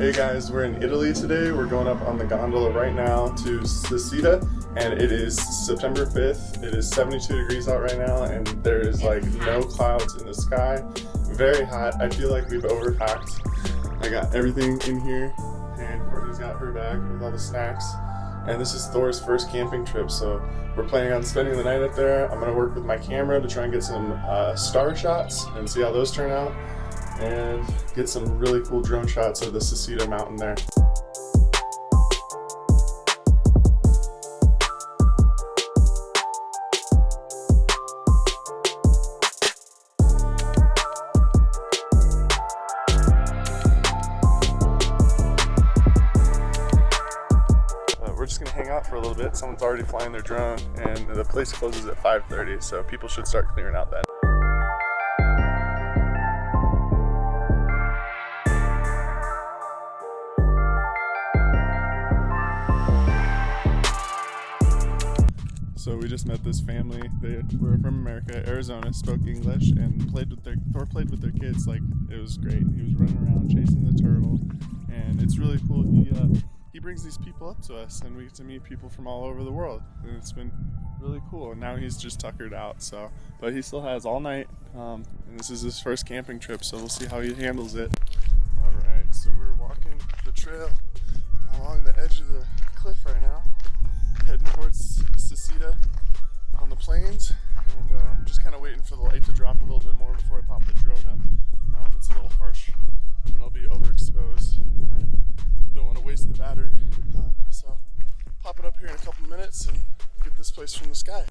Hey guys, we're in Italy today. We're going up on the gondola right now to Seceda, and it is September 5th. It is 72 degrees out right now, and there is like no clouds in the sky. Very hot. I feel like we've overpacked. I got everything in here, and Courtney's got her bag with all the snacks. And this is Thor's first camping trip, so we're planning on spending the night up there. I'm gonna work with my camera to try and get some star shots and see how those turn out, and get some really cool drone shots of the Secede mountain there. We're just gonna hang out for a little bit. Someone's already flying their drone, and the place closes at 5:30, so people should start clearing out then. So we just met this family. They were from America, Arizona, spoke English, and Thor played with their kids. Like, it was great. He was running around chasing the turtle, and it's really cool. He brings these people up to us, and we get to meet people from all over the world, and it's been really cool. And now he's just tuckered out, but he still has all night, and this is his first camping trip, so we'll see how he handles it. All right, so we're walking the trail along the edge of the cliff right now, heading towards Secede on the plains, and I'm just kind of waiting for the light to drop a little bit more before I pop the drone up. It's a little harsh, and I'll be overexposed, and I don't want to waste the battery, so pop it up here in a couple minutes and get this place from the sky.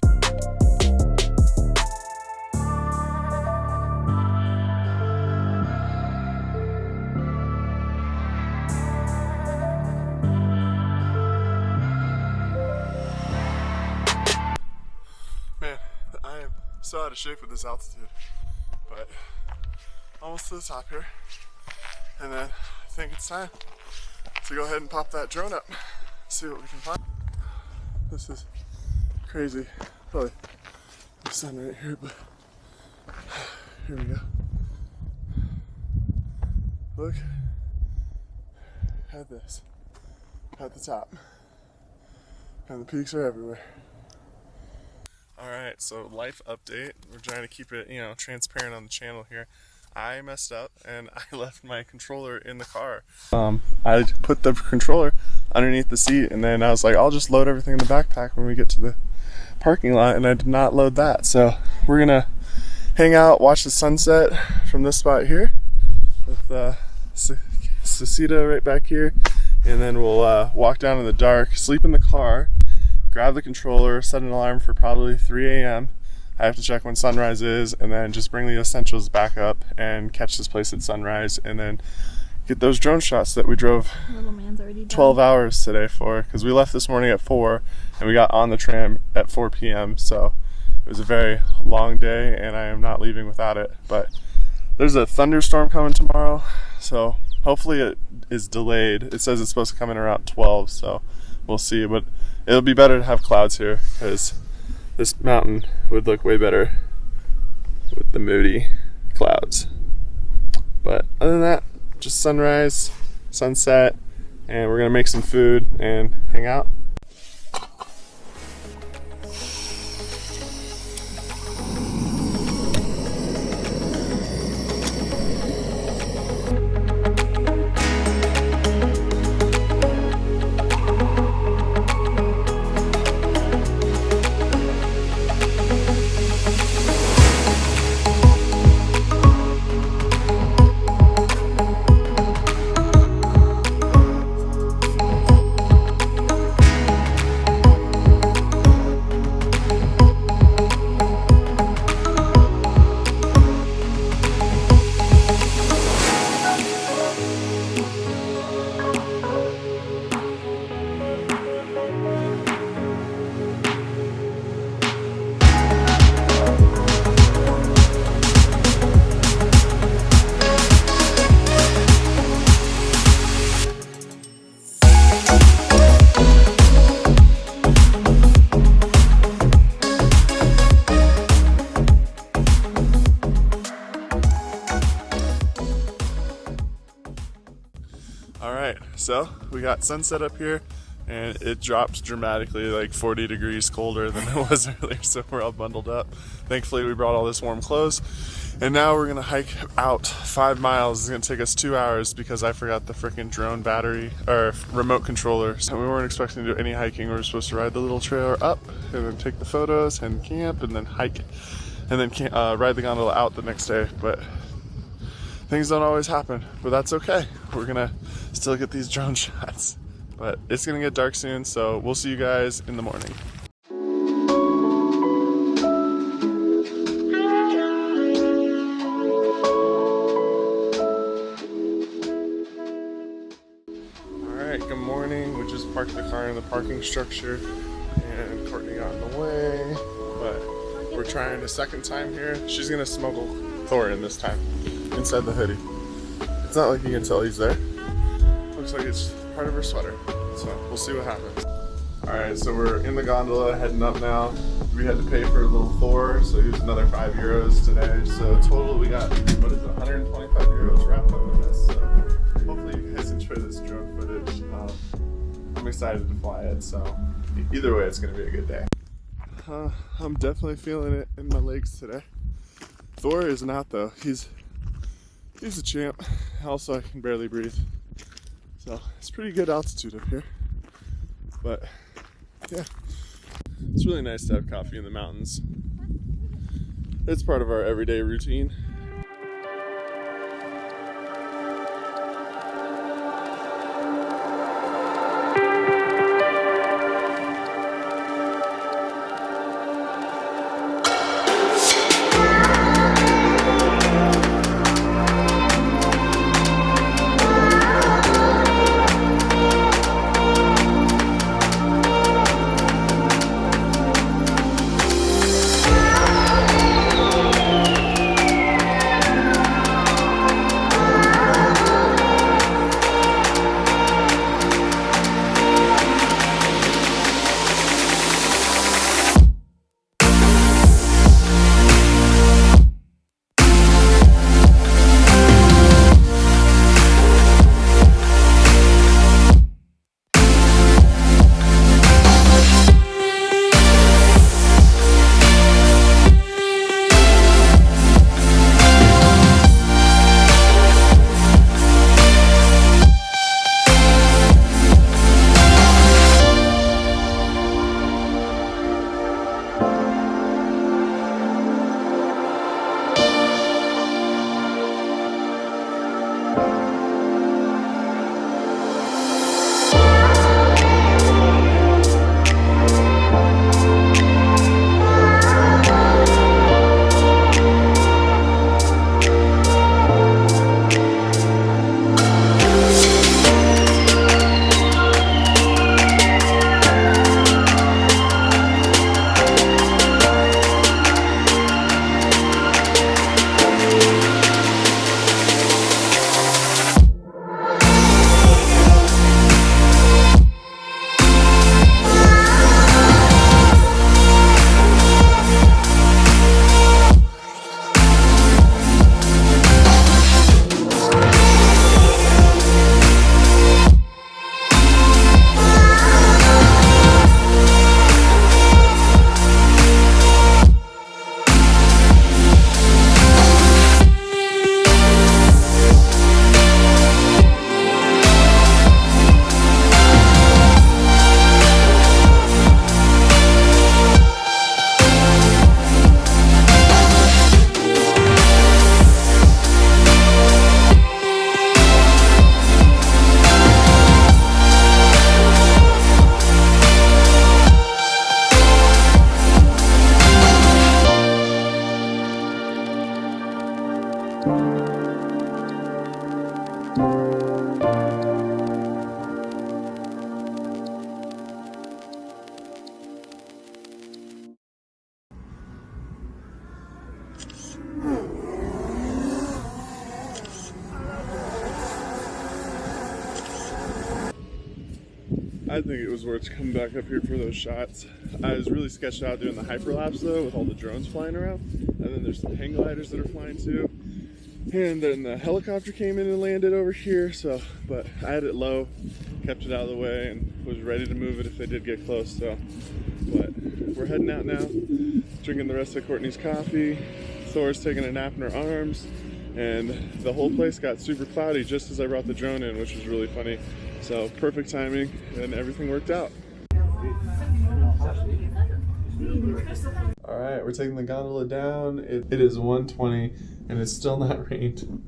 Man, I am so out of shape with this altitude, but almost to the top here, and then I think it's time to go ahead and pop that drone up, see what we can find. This is crazy. Probably the sun right here, but here we go. Look at this at the top, and the peaks are everywhere. Alright, so life update. We're trying to keep it, transparent on the channel here. I messed up and I left my controller in the car. I put the controller underneath the seat, and then I was like, I'll just load everything in the backpack when we get to the parking lot, and I did not load that. So we're gonna hang out, watch the sunset from this spot here with Secede right back here, and then we'll walk down in the dark, sleep in the car, grab the controller, set an alarm for probably 3 a.m. I have to check when sunrise is, and then just bring the essentials back up and catch this place at sunrise, and then get those drone shots that we drove 12 hours today for, because we left this morning at 4 and we got on the tram at 4 p.m. So it was a very long day, and I am not leaving without it. But there's a thunderstorm coming tomorrow, so hopefully it is delayed. It says it's supposed to come in around 12, so we'll see. But it'll be better to have clouds here, because this mountain would look way better with the moody clouds. But other than that, just sunrise, sunset, and we're gonna make some food and hang out. All right, so we got sunset up here, and it dropped dramatically, like 40 degrees colder than it was earlier, so we're all bundled up. Thankfully, we brought all this warm clothes, and now we're gonna hike out 5 miles. It's gonna take us 2 hours because I forgot the freaking drone battery, or remote controller. So we weren't expecting to do any hiking. We were supposed to ride the little trailer up, and then take the photos, and camp, and then hike, and then ride the gondola out the next day, but things don't always happen, but that's okay. We're gonna still get these drone shots. But it's gonna get dark soon, so we'll see you guys in the morning. Alright, good morning. We just parked the car in the parking structure, and Courtney got in the way, but we're trying a second time here. She's gonna smuggle Thor in this time, inside the hoodie. It's not like you can tell he's there. Looks like it's part of her sweater, so we'll see what happens. All right, so we're in the gondola heading up now. We had to pay for a little Thor, so he was another €5 today. So total we got, what is it, €125 wrapped up in this. So hopefully you guys enjoy this drone footage. I'm excited to fly it, so either way it's gonna be a good day. I'm definitely feeling it in my legs today. Thor is not though, he's a champ. Also, I can barely breathe. So it's pretty good altitude up here, but yeah, it's really nice to have coffee in the mountains. It's part of our everyday routine. I think it was worth coming back up here for those shots. I was really sketched out doing the hyperlapse though, with all the drones flying around. And then there's some hang gliders that are flying too. And then the helicopter came in and landed over here, so, but I had it low, kept it out of the way, and was ready to move it if they did get close, so. But we're heading out now, drinking the rest of Courtney's coffee. Thor's taking a nap in her arms, and the whole place got super cloudy just as I brought the drone in, which was really funny. So perfect timing, and everything worked out. All right, we're taking the gondola down. It is 1:20 and it's still not rained.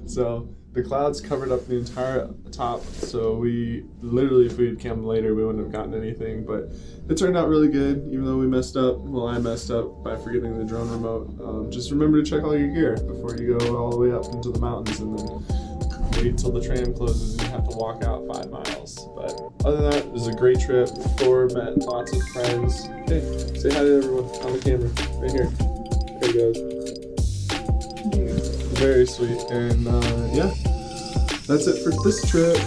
So the clouds covered up the entire top. So we literally, if we had come later, we wouldn't have gotten anything, but it turned out really good, even though we messed up. Well, I messed up by forgetting the drone remote. Just remember to check all your gear before you go all the way up into the mountains, and then wait till the tram closes and you have to walk out 5 miles. But other than that, it was a great trip. Thor met lots of friends. Hey, say hi to everyone on the camera, right here. There he goes. Very sweet. And yeah, that's it for this trip.